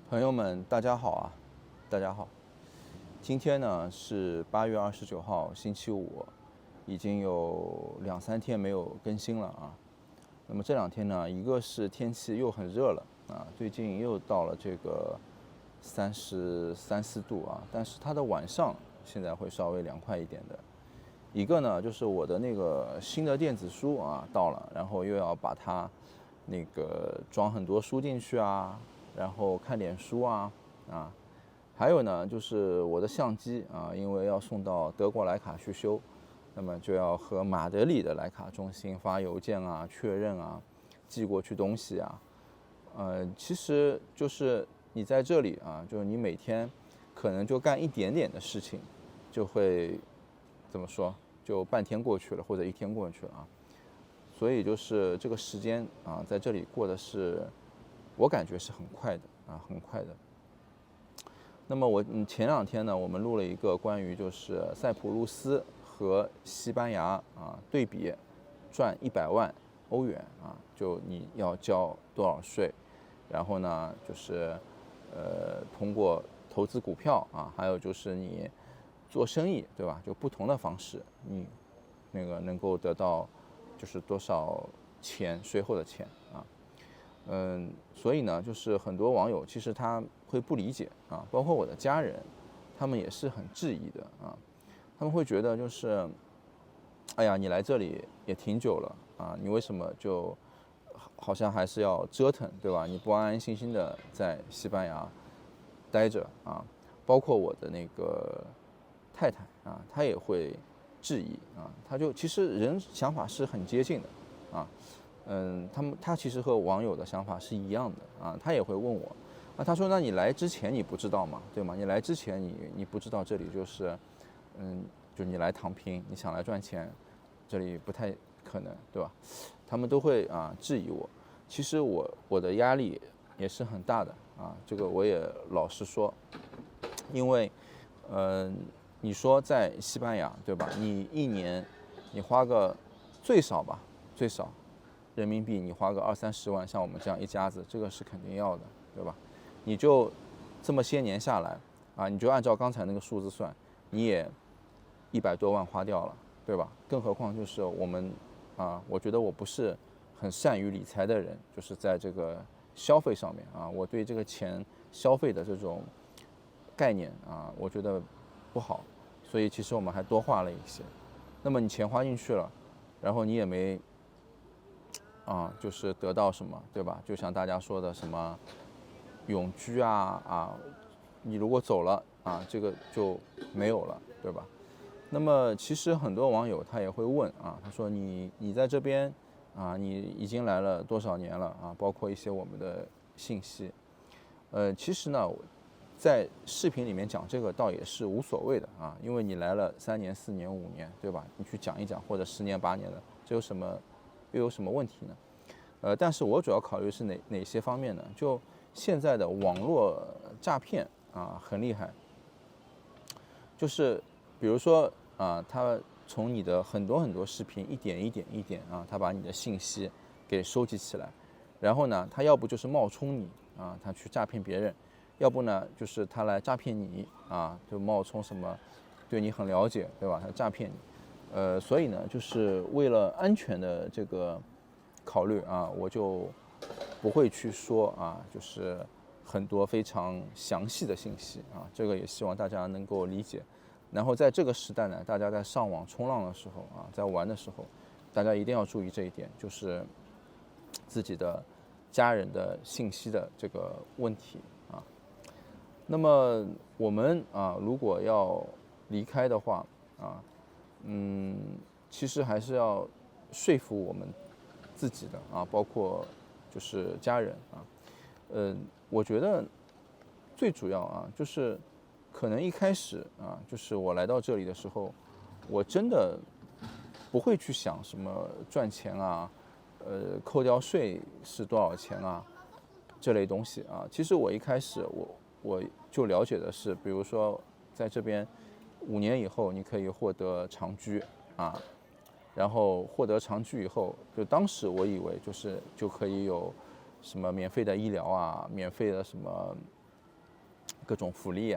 朋友们，大家好啊！大家好，今天呢是8月29号，星期五，已经有2、3天没有更新了啊。那么这2天呢，一个是天气又很热了啊，最近又到了这个33、34度啊，但是它的晚上现在会稍微凉快一点的。一个呢就是我的那个新的电子书啊到了，然后又要把它那个装很多书进去啊，然后看点书啊。还有呢，就是我的相机啊，因为要送到德国徕卡去修，那么就要和马德里的徕卡中心发邮件啊，确认啊，寄过去东西啊。其实就是你在这里啊，就是你每天可能就干一点点的事情，就会怎么说，就半天过去了，或者1天过去了啊。所以就是这个时间啊，在这里过的是，我感觉是很快的啊，很快的。那么前2天呢，我们录了一个关于就是塞浦路斯和西班牙啊对比，赚100万欧元啊，就你要交多少税，然后呢就是通过投资股票啊，还有就是你做生意，对吧？就不同的方式，你那个能够得到就是多少钱，税后的钱啊。所以呢，就是很多网友其实他会不理解啊，包括我的家人，他们也是很质疑的啊。他们会觉得就是，哎呀，你来这里也挺久了啊，你为什么就好像还是要折腾，对吧？你不安安心心的在西班牙待着啊。包括我的那个太太啊，她也会质疑啊，她就其实人想法是很接近的啊。他其实和网友的想法是一样的啊，他也会问我，啊，他说那你来之前你不知道吗？对吗？你来之前你不知道这里就是，就你来躺平，你想来赚钱，这里不太可能，对吧？他们都会啊质疑我，其实我的压力也是很大的啊，这个我也老实说，因为，你说在西班牙，对吧？你一年你花个最少吧，最少。人民币你花个20、30万，像我们这样一家子，这个是肯定要的，对吧？你就这么些年下来啊，你就按照刚才那个数字算，你也100多万花掉了，对吧？更何况就是我们啊，我觉得我不是很善于理财的人，就是在这个消费上面啊，我对这个钱消费的这种概念啊，我觉得不好，所以其实我们还多花了一些。那么你钱花进去了，然后你也没就是得到什么，对吧？就像大家说的什么永居你如果走了啊，这个就没有了，对吧？那么其实很多网友他也会问啊，他说你在这边啊，你已经来了多少年了啊？包括一些我们的信息，其实呢，在视频里面讲这个倒也是无所谓的啊，因为你来了3年、4年、5年，对吧？你去讲一讲，或者10年、8年的，这又有什么问题呢？但是我主要考虑是哪些方面呢？就现在的网络诈骗啊，很厉害。就是比如说啊，他从你的很多视频一点一点啊，他把你的信息给收集起来，然后呢，他要不就是冒充你啊，他去诈骗别人，要不呢就是他来诈骗你啊，就冒充什么对你很了解，对吧？他诈骗你。所以呢，就是为了安全的这个考虑啊，我就不会去说啊，就是很多非常详细的信息啊，这个也希望大家能够理解。然后在这个时代呢，大家在上网冲浪的时候啊，在玩的时候，大家一定要注意这一点，就是自己的家人的信息的这个问题啊。那么我们啊，如果要离开的话啊，其实还是要说服我们自己的啊，包括就是家人啊。我觉得最主要啊，就是可能一开始啊，就是我来到这里的时候，我真的不会去想什么赚钱啊，扣掉税是多少钱啊，这类东西啊。其实我一开始我就了解的是，比如说在这边5年以后你可以获得长居啊，然后获得长居以后，就当时我以为就可以有什么免费的医疗啊，免费的什么各种福利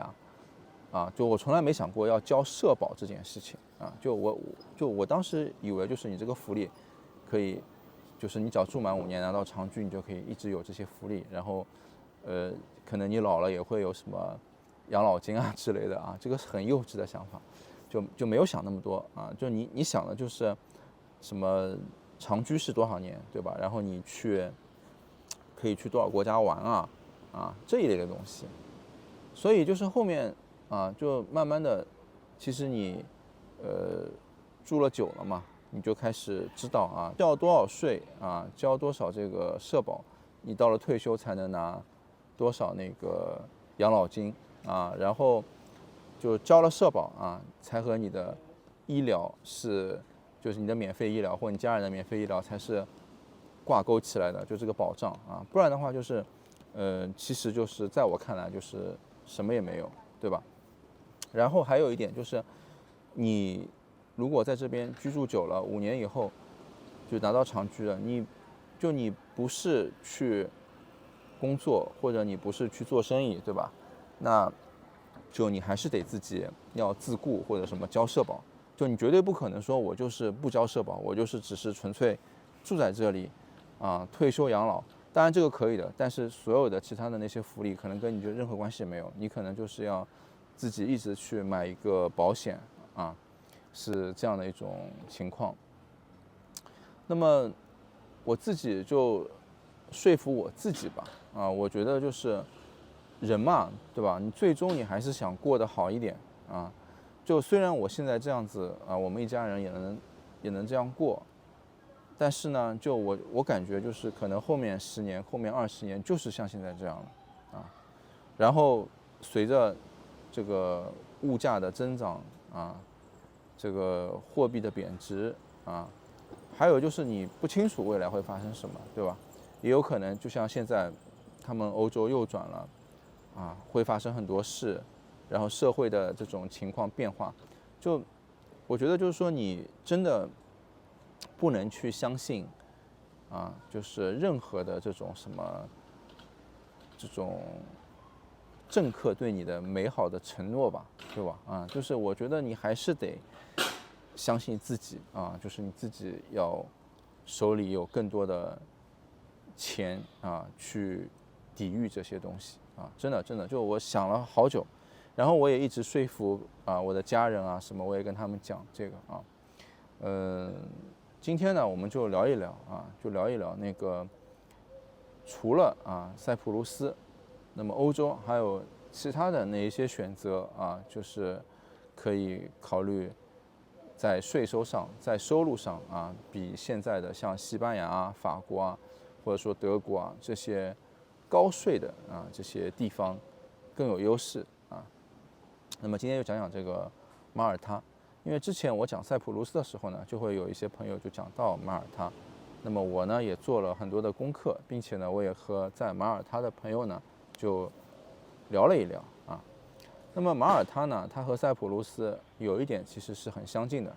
就我从来没想过要交社保这件事情就我当时以为就是你这个福利可以，就是你只要住满5年拿到长居，你就可以一直有这些福利，然后可能你老了也会有什么养老金之类的这个是很幼稚的想法，就没有想那么多就你想的就是什么长居是多少年，对吧？然后你可以去多少国家玩这一类的东西，所以就是后面就慢慢的，其实你住了久了嘛，你就开始知道交多少税交多少这个社保，你到了退休才能拿多少那个养老金然后就交了社保才和你的医疗就是你的免费医疗或你家人的免费医疗才是挂钩起来的，就这个保障不然的话就是其实就是在我看来就是什么也没有，对吧？然后还有一点就是，你如果在这边居住久了，5年以后就拿到长居了，你不是去工作或者你不是去做生意，对吧？那就你还是得自己要自雇或者什么交社保，就你绝对不可能说我就是不交社保，我就是只是纯粹住在这里退休养老。当然这个可以的，但是所有的其他的那些福利可能跟你就任何关系也没有，你可能就是要自己一直去买一个保险是这样的一种情况。那么我自己就说服我自己吧我觉得就是人嘛，对吧？你最终你还是想过得好一点就虽然我现在这样子我们一家人也能这样过。但是呢，就我感觉就是可能后面10年、后面20年就是像现在这样了然后随着这个物价的增长这个货币的贬值还有就是你不清楚未来会发生什么，对吧？也有可能就像现在他们欧洲右转了会发生很多事，然后社会的这种情况变化，就我觉得就是说你真的不能去相信就是任何的这种什么这种政客对你的美好的承诺吧，对吧？就是我觉得你还是得相信自己就是你自己要手里有更多的钱去抵御这些东西真的就我想了好久，然后我也一直说服我的家人什么，我也跟他们讲这个今天呢，我们就聊一聊那个除了塞浦路斯，那么欧洲还有其他的那一些选择就是可以考虑在税收上、在收入上比现在的像西班牙法国或者说德国这些高税的这些地方更有优势那么今天就讲讲这个马耳他。因为之前我讲塞浦路斯的时候呢，就会有一些朋友就讲到马耳他，那么我呢也做了很多的功课，并且呢我也和在马耳他的朋友呢就聊了一聊那么马耳他呢，它和塞浦路斯有一点其实是很相近的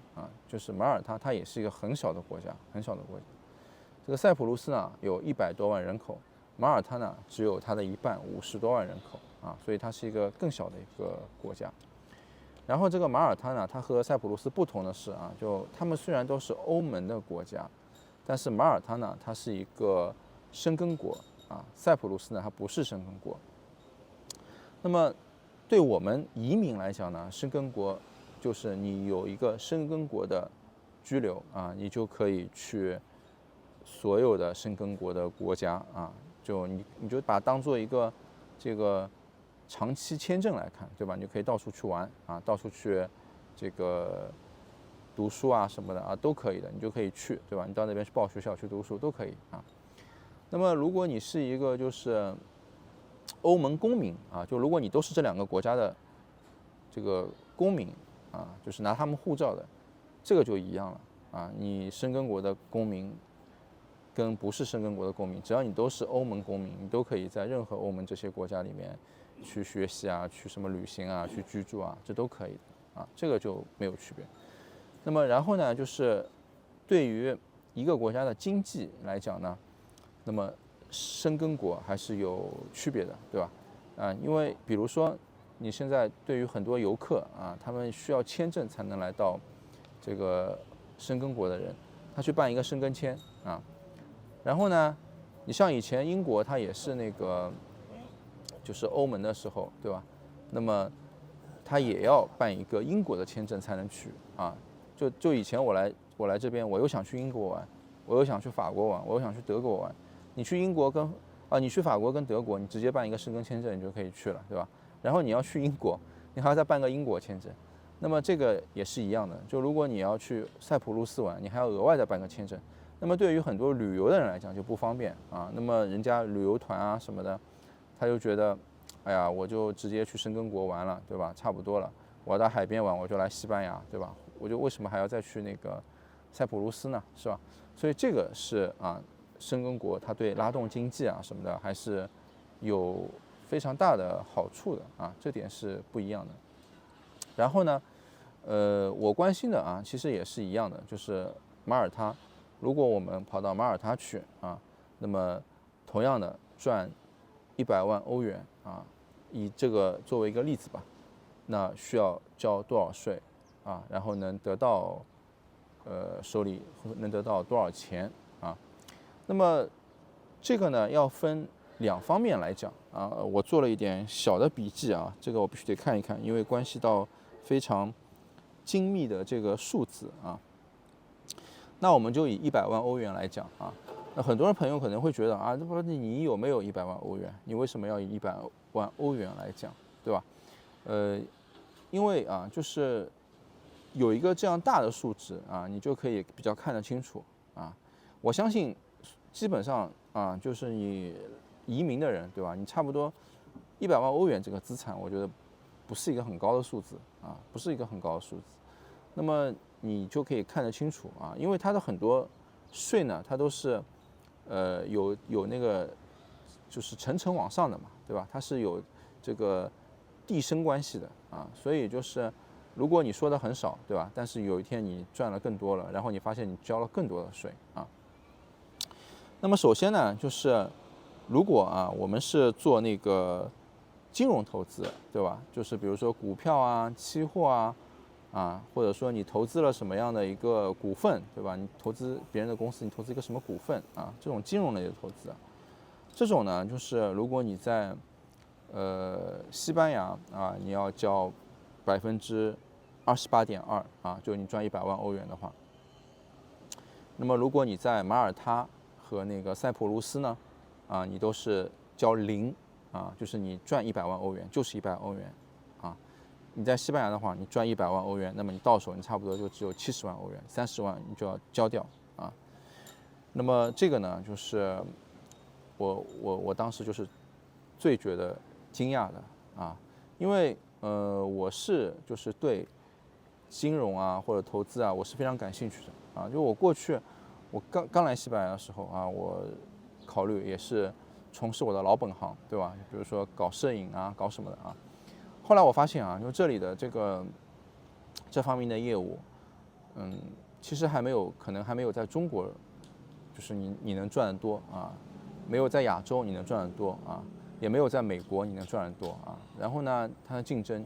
就是马耳他它也是一个很小的国家，很小的国家。这个塞浦路斯呢有100多万人口，马耳他呢只有它的一半，50多万人口所以它是一个更小的一个国家。然后这个马耳他呢，它和塞浦路斯不同的是就他们虽然都是欧盟的国家，但是马耳他呢，它是一个申根国塞浦路斯呢，它不是申根国。那么对我们移民来讲呢，申根国就是你有一个申根国的居留你就可以去所有的申根国的国家就你就把它当做一个这个长期签证来看，对吧？你就可以到处去玩到处去这个读书什么的都可以的，你就可以去，对吧？你到那边去报学校去读书都可以那么如果你是一个就是欧盟公民就如果你都是这2个国家的这个公民就是拿他们护照的，这个就一样了你申根国的公民跟不是申根国的公民，只要你都是欧盟公民，你都可以在任何欧盟这些国家里面去学习去什么旅行去居住这都可以的这个就没有区别。那么然后呢，就是对于一个国家的经济来讲呢，那么申根国还是有区别的，对吧？因为比如说你现在对于很多游客啊，他们需要签证才能来到这个申根国的人，他去办一个申根签啊，然后呢，你像以前英国它也是那个就是欧盟的时候，对吧？那么他也要办一个英国的签证才能去啊。就以前我来这边，我又想去英国玩，我又想去法国玩，我又想去德国玩。你去英国跟你去法国跟德国，你直接办一个申根签证，你就可以去了，对吧？然后你要去英国，你还要再办个英国签证。那么这个也是一样的，就如果你要去塞浦路斯玩，你还要额外再办个签证。那么对于很多旅游的人来讲就不方便啊。那么人家旅游团啊什么的，他就觉得，哎呀，我就直接去申根国玩了，对吧？差不多了，我要到海边玩，我就来西班牙，对吧？我就为什么还要再去那个塞浦路斯呢，是吧？所以这个是申根国它对拉动经济啊什么的还是有非常大的好处的啊，这点是不一样的。然后呢，我关心的其实也是一样的，就是马耳他。如果我们跑到马耳他去那么同样的赚100万欧元以这个作为一个例子吧，那需要交多少税然后能得到手里能得到多少钱那么这个呢要分2方面来讲我做了一点小的笔记这个我必须得看一看，因为关系到非常精密的这个数字那我们就以100万欧元来讲那很多人朋友可能会觉得这不你有没有100万欧元？你为什么要以100万欧元来讲，对吧？因为就是有一个这样大的数值你就可以比较看得清楚我相信基本上就是你移民的人，对吧？你差不多100万欧元这个资产，我觉得不是一个很高的数字不是一个很高的数字。那么你就可以看得清楚因为它的很多税呢，它都是有那个就是层层往上的嘛，对吧？它是有这个递升关系的所以就是如果你说的很少，对吧？但是有一天你赚了更多了，然后你发现你交了更多的税那么首先呢，就是如果我们是做那个金融投资，对吧？就是比如说股票期货或者说你投资了什么样的一个股份，对吧？你投资别人的公司，你投资一个什么股份这种金融类的投资这种呢，就是如果你在西班牙你要交28.2%就你赚100万欧元的话，那么如果你在马耳他和那个塞浦路斯呢你都是交0就是你赚100万欧元就是100欧元你在西班牙的话，你赚100万欧元，那么你到手你差不多就只有70万欧元，30万你就要交掉那么这个呢，就是我当时就是最觉得惊讶的因为我是就是对金融或者投资我是非常感兴趣的就我过去我刚来西班牙的时候我考虑也是从事我的老本行，对吧？比如说搞摄影搞什么的后来我发现就这里的这方面的业务其实可能还没有在中国就是你能赚得多没有在亚洲你能赚得多也没有在美国你能赚得多然后呢，它的竞争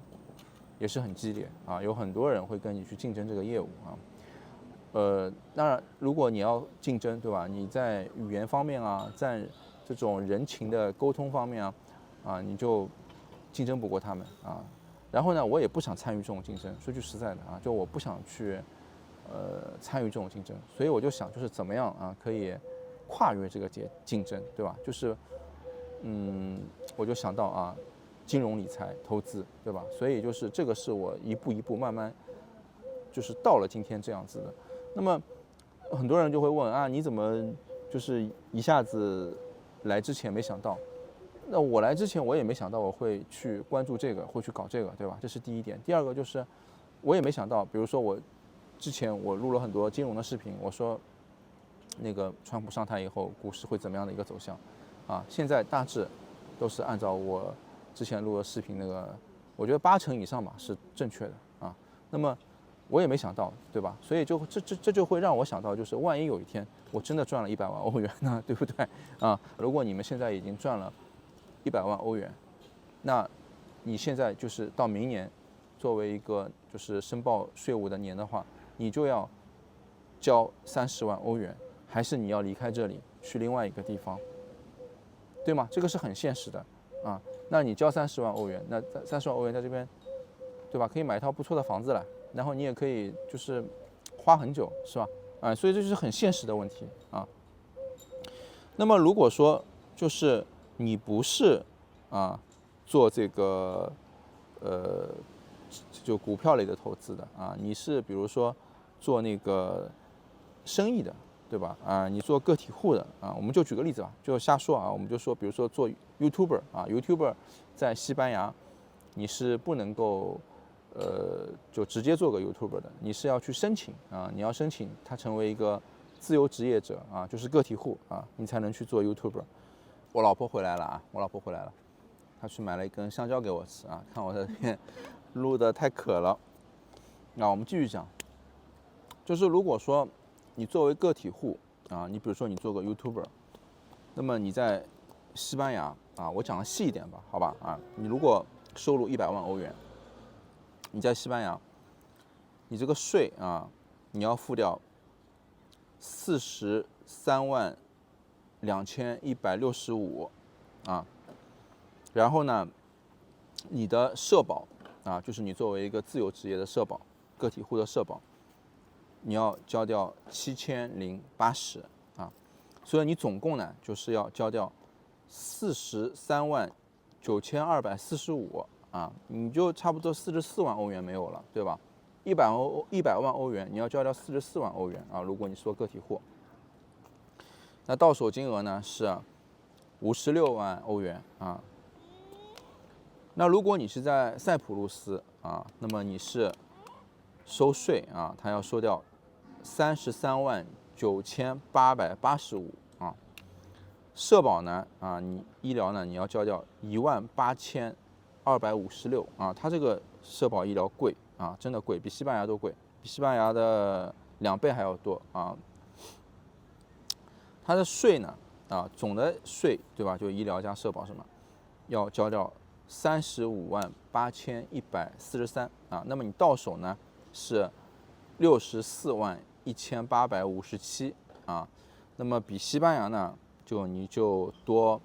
也是很激烈有很多人会跟你去竞争这个业务当然如果你要竞争，对吧？你在语言方面在这种人情的沟通方面你就竞争不过他们然后呢，我也不想参与这种竞争。说句实在的就我不想去参与这种竞争，所以我就想就是怎么样可以跨越这个竞争，对吧？就是我就想到金融理财投资，对吧？所以就是这个是我一步一步慢慢就是到了今天这样子的。那么很多人就会问你怎么就是一下子来之前没想到？那我来之前我也没想到我会去关注这个，会去搞这个，对吧？这是第一点。第二个就是我也没想到，比如说我之前我录了很多金融的视频，我说那个川普上台以后股市会怎么样的一个走向现在大致都是按照我之前录的视频那个，我觉得80%以上吧是正确的那么我也没想到，对吧？所以这就会让我想到，就是万一有一天我真的赚了100万欧元呢，对不对如果你们现在已经赚了100万欧元，那你现在就是到明年，作为一个就是申报税务的年的话，你就要交30万欧元，还是你要离开这里去另外一个地方，对吗？这个是很现实的啊。那你交30万欧元，那30万欧元在这边，对吧？可以买一套不错的房子了，然后你也可以就是花很久，是吧？啊，所以这就是很现实的问题啊。那么如果说就是你不是啊做这个就股票类的投资的啊，你是比如说做那个生意的，对吧？啊，你做个体户的啊，我们就举个例子吧，就瞎说啊，我们就说，比如说做 YouTuber 啊，YouTuber 在西班牙你是不能够就直接做个 YouTuber 的，你是要去申请啊，你要申请他成为一个自由职业者啊，就是个体户啊，你才能去做 YouTuber。我老婆回来了啊，我老婆回来了，她去买了一根香蕉给我吃啊，看我在这边录的太渴了。那我们继续讲，就是如果说你作为个体户啊，你比如说你做个 YouTuber，那么你在西班牙啊，我讲的细一点吧，好吧啊，你如果收入100万欧元，你在西班牙，你这个税啊，你要付掉432165啊，然后呢，你的社保啊，就是你作为一个自由职业的社保，个体户的社保，你要交掉7080啊，所以你总共呢就是要交掉439245啊，你就差不多44万欧元没有了，对吧？100万欧元你要交掉44万欧元啊，如果你是做个体户，那到手金额呢是56万欧元啊。那如果你是在塞浦路斯啊，那么你是收税啊，他要收掉339885啊。社保呢啊，你医疗呢你要交掉18256啊，它这个社保医疗贵啊，真的贵，比西班牙都贵，比西班牙的2倍还要多啊。它的税呢啊，总的税对吧？就医疗加社保什么，要交掉358143啊。那么你到手呢是641857啊。那么比西班牙呢，你就多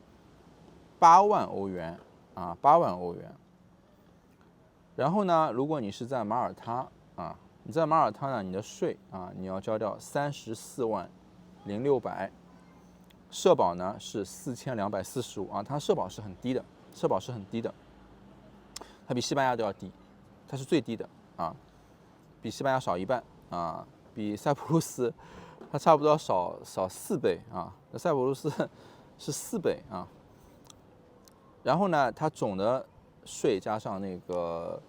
8万欧元啊，8万欧元。然后呢，如果你是在马耳他啊，你在马耳他呢，你的税啊，你要交掉34万0600，社保呢是4245啊，它社保是很低的，社保是很低的，它比西班牙都要低，它是最低的啊，比西班牙少1半啊，比塞浦路斯它差不多要少4倍啊，那塞浦路斯是4倍啊。然后呢，它总的税加上那个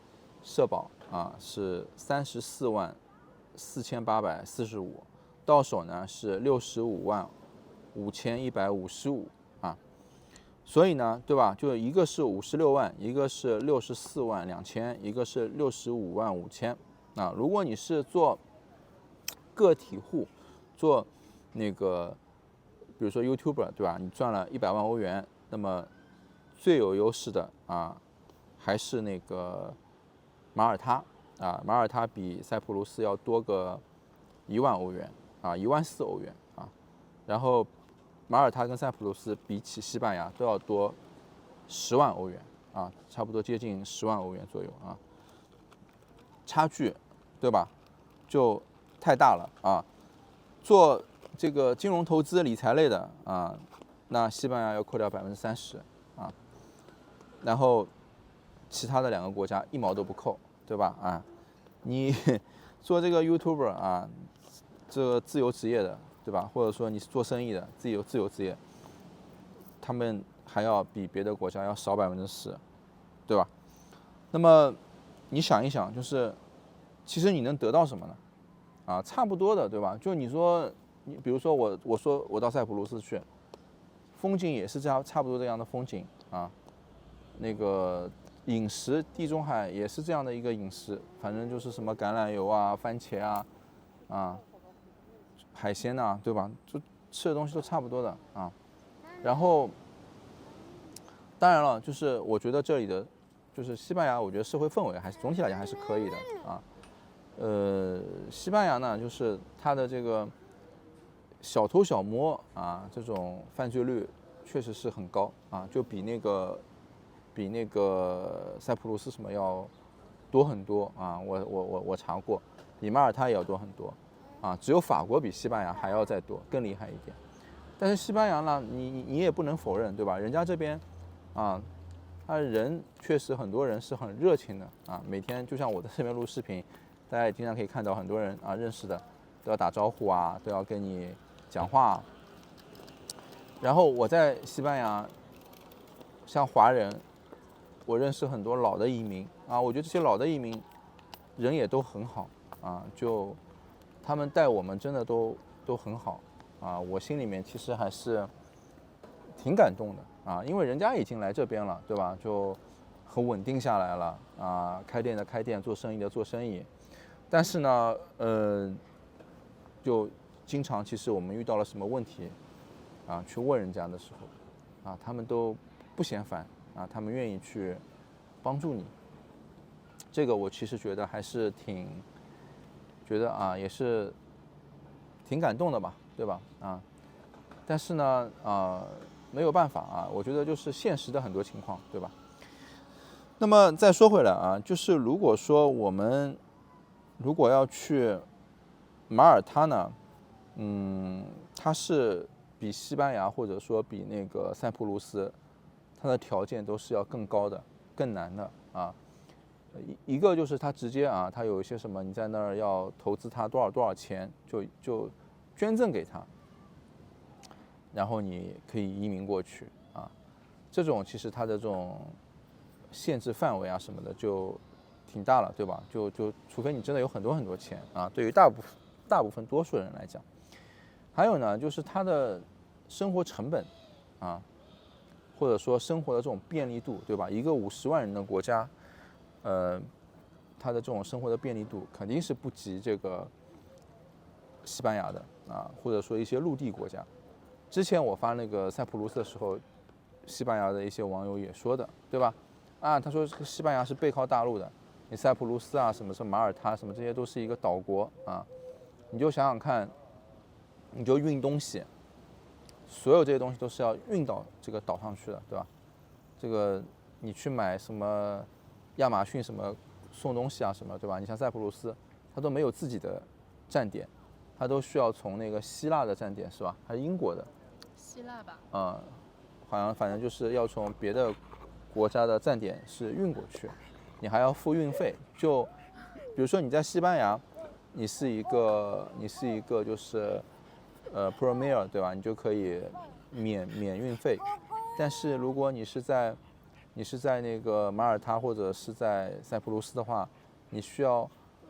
社保啊是344845，到手呢是655155啊。所以呢，对吧？就一个是56万，一个是642000，一个是655000啊。如果你是做个体户，做那个比如说 YouTuber 对吧？你赚了100万欧元，那么最有优势的啊，还是那个马耳他啊，马耳他比塞浦路斯要多个1万欧元啊，14000欧元啊，然后马耳他跟塞浦路斯比起西班牙都要多10万欧元啊，差不多接近10万欧元左右啊，差距对吧？就太大了啊。做这个金融投资理财类的啊，那西班牙要扣掉30%啊，然后其他的2个国家1毛都不扣，对吧？啊，你做这个 YouTuber 啊，这个自由职业的，对吧？或者说你是做生意的自由职业，他们还要比别的国家要少10%，对吧？那么你想一想，就是其实你能得到什么呢？啊，差不多的，对吧？就你说，你比如说我说我到塞浦路斯去，风景也是这样，差不多这样的风景啊。那个饮食，地中海也是这样的一个饮食，反正就是什么橄榄油啊、番茄啊、海鲜呐、对吧？就吃的东西都差不多的啊。然后，当然了，就是我觉得这里的就是西班牙，我觉得社会氛围还是总体来讲还是可以的啊。西班牙呢，就是它的这个小偷小摸啊，这种犯罪率确实是很高啊，就比那个塞浦路斯什么要多很多啊。我查过，比马耳他也要多很多啊。只有法国比西班牙还要再多，更厉害一点。但是西班牙呢，你也不能否认，对吧？人家这边啊，他人确实很多人是很热情的啊。每天就像我在这边录视频，大家也经常可以看到很多人啊认识的都要打招呼啊，都要跟你讲话。然后我在西班牙，像华人，我认识很多老的移民啊，我觉得这些老的移民人也都很好啊，就他们带我们真的都很好啊，我心里面其实还是挺感动的啊，因为人家已经来这边了，对吧？就很稳定下来了啊，开店的开店，做生意的做生意。但是呢，就经常其实我们遇到了什么问题啊，去问人家的时候，啊，他们都不嫌烦啊，他们愿意去帮助你。这个我其实觉得还是觉得啊，也是挺感动的吧，对吧？啊，但是呢，没有办法啊，我觉得就是现实的很多情况，对吧？那么再说回来啊，就是如果说我们如果要去马耳他呢，它是比西班牙或者说比那个塞浦路斯，它的条件都是要更高的、更难的啊。一个就是它直接啊，它有一些什么，你在那儿要投资它多少钱，就捐赠给他，然后你可以移民过去啊。这种其实它的这种限制范围啊什么的就挺大了，对吧？就除非你真的有很多钱啊，对于大部分多数人来讲。还有呢，就是它的生活成本啊，或者说生活的这种便利度，对吧？一个50万人的国家，它的这种生活的便利度肯定是不及这个西班牙的啊，或者说一些陆地国家。之前我发那个塞浦路斯的时候，西班牙的一些网友也说的，对吧？啊，他说西班牙是背靠大陆的，你塞浦路斯啊，什么马耳他什么这些都是一个岛国啊，你就想想看，你就运东西，所有这些东西都是要运到这个岛上去的，对吧？这个你去买什么亚马逊什么送东西啊什么，对吧？你像塞浦路斯，它都没有自己的站点，它都需要从那个希腊的站点是吧？还是英国的？希腊吧。好像反正就是要从别的国家的站点是运过去，你还要付运费。就比如说你在西班牙，你是一个就是Premier 对吧？你就可以免运费。但是如果你是在那个马耳他或者是在塞浦路斯的话，你需要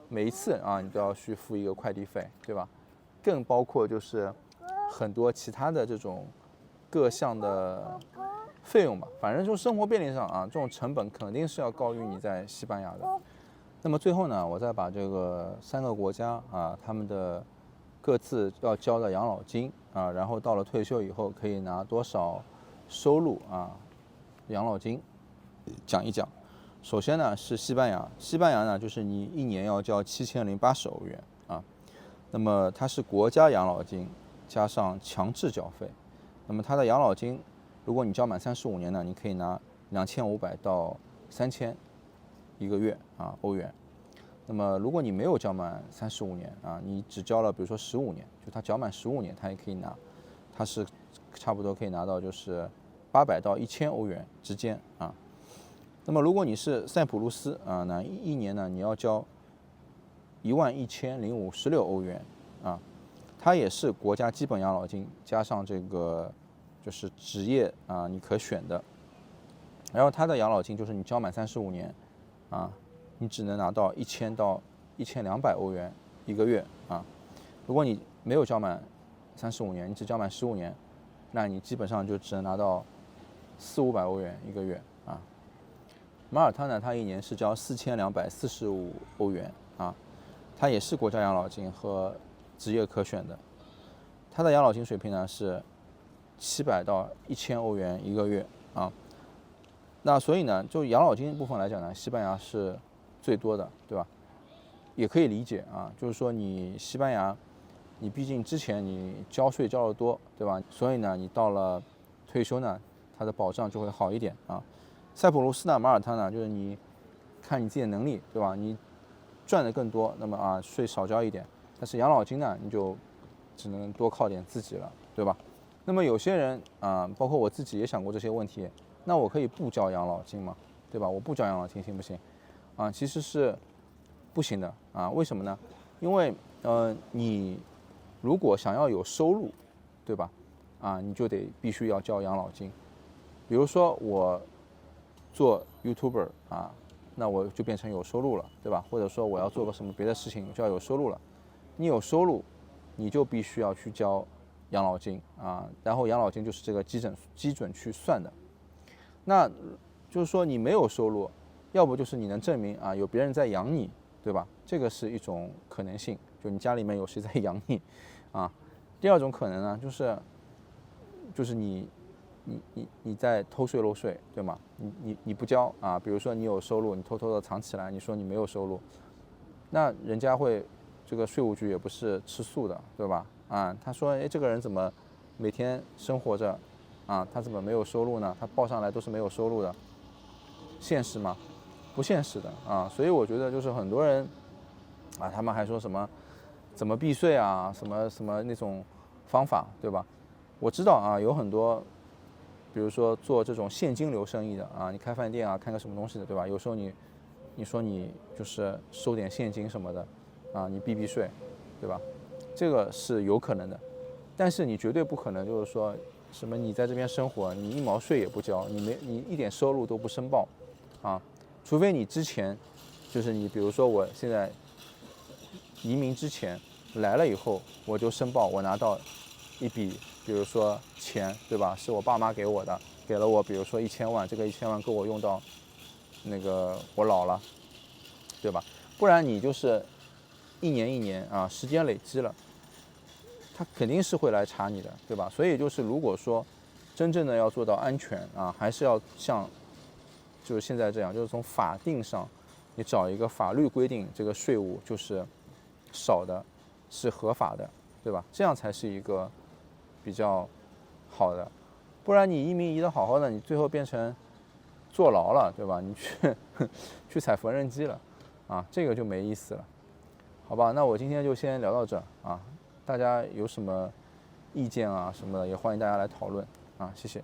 每一次啊你都要去付一个快递费，对吧？更包括就是很多其他的这种各项的费用吧，反正就生活便利上啊，这种成本肯定是要高于你在西班牙的。那么最后呢，我再把这个3个国家啊，他们的各自要交的养老金啊，然后到了退休以后可以拿多少收入啊，养老金讲一讲。首先呢是西班牙，西班牙呢就是你1年要交7080欧元啊，那么它是国家养老金加上强制缴费，那么它的养老金，如果你交满35年呢，你可以拿2500到3000一个月啊欧元。那么如果你没有交满35年啊，你只交了比如说15年，就它缴满15年，它也可以拿，它是差不多可以拿到就是800到1000欧元之间啊。那么如果你是塞浦路斯啊，那一年呢你要交11056欧元啊，它也是国家基本养老金加上这个就是职业啊你可选的，然后它的养老金就是你交满35年啊，你只能拿到1000到1200欧元一个月啊。如果你没有交满35年，你只交满15年，那你基本上就只能拿到400-500欧元一个月啊。马耳他呢，它一年是交4245欧元啊，它也是国家养老金和职业可选的，它的养老金水平呢是700到1000欧元一个月啊。那所以呢，就养老金部分来讲呢，西班牙是最多的，对吧？也可以理解啊，就是说你西班牙，你毕竟之前你交税交得多，对吧？所以呢，你到了退休呢，它的保障就会好一点啊。塞浦路斯呢，马耳他呢，就是你看你自己的能力，对吧？你赚的更多，那么啊税少交一点，但是养老金呢，你就只能多靠点自己了，对吧？那么有些人啊，包括我自己也想过这些问题，那我可以不交养老金吗？对吧？我不交养老金行不行？啊，其实是不行的啊。为什么呢？因为你如果想要有收入，对吧？啊，你就必须要交养老金。比如说我做 YouTuber 啊，那我就变成有收入了，对吧？或者说我要做个什么别的事情，就要有收入了。你有收入，你就必须要去交养老金啊，然后养老金就是这个基准去算的。那就是说你没有收入，要不就是你能证明啊有别人在养你，对吧？这个是一种可能性，就你家里面有谁在养你啊。第二种可能呢，就是你在偷税漏税，对吗？你不交啊，比如说你有收入，你偷偷的藏起来，你说你没有收入，那人家会这个税务局也不是吃素的，对吧？啊，他说，哎，这个人怎么每天生活着啊，他怎么没有收入呢？他报上来都是没有收入的，现实吗？不现实的啊。所以我觉得就是很多人啊，他们还说什么怎么避税啊，什么什么那种方法，对吧？我知道啊，有很多，比如说做这种现金流生意的啊，你开饭店啊，开个什么东西的，对吧？有时候你说你就是收点现金什么的啊，你避税，对吧？这个是有可能的，但是你绝对不可能就是说什么你在这边生活，你一毛税也不交，你一点收入都不申报啊，除非你之前就是你比如说我现在移民之前来了以后，我就申报我拿到一笔，比如说钱，对吧？是我爸妈给我的，给了我，比如说1000万，这个1000万够我用到那个我老了，对吧？不然你就是一年一年啊，时间累积了，他肯定是会来查你的，对吧？所以就是如果说真正的要做到安全啊，还是要像就是现在这样，就是从法定上，你找一个法律规定这个税务就是少的，是合法的，对吧？这样才是一个比较好的，不然你移民移得好好的，你最后变成坐牢了，对吧？你去踩缝纫机了，啊，这个就没意思了，好吧？那我今天就先聊到这啊，大家有什么意见啊什么的，也欢迎大家来讨论啊，谢谢。